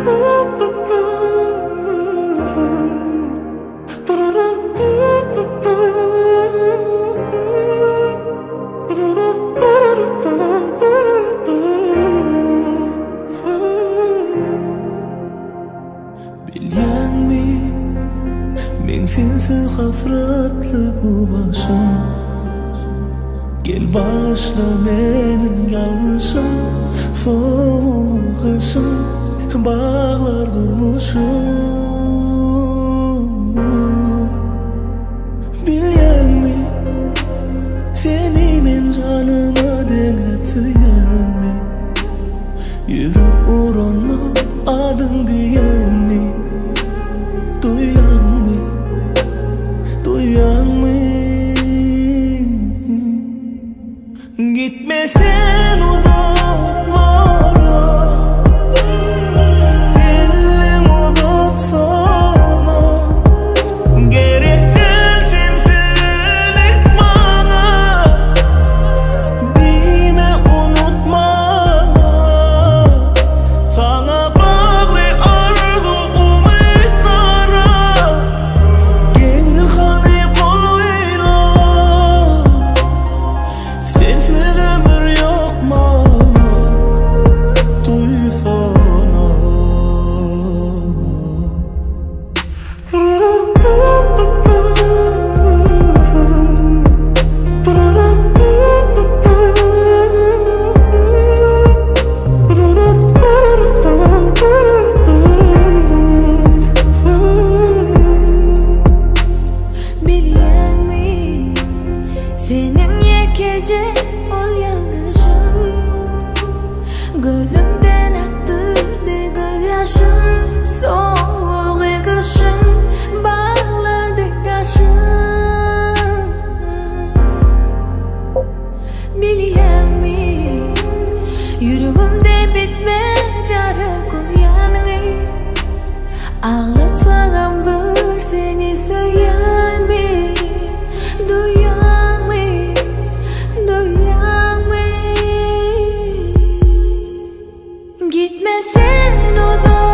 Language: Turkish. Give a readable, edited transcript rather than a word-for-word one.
Bilganmi men sensiz hasratli bu boshim Gel bağışla mening yalg'izim sovuq qishim bağlar durmuşum Bilganmi seni men canıma dengep söylenmi Yürek uğruna adın diyenni Duyanmi Gitme sen uzaklara Elim uzatsana Gerek değil sensizlik bana Dime unutmana Sana bağlı arzu umutlara Gel hani koluyla Sensiz ömür yok bana Duysana Bilganmi sening yakkaja ol yalg'izim Ko'zimdan aqtirdi ko'z yoshim Sovuq qishim bog'ladi tashim Bilganmi yuragimda bitmas yara ko'rganing Ağlatsam bir seni söyleyenmi Duyanmi Gitme sen uzak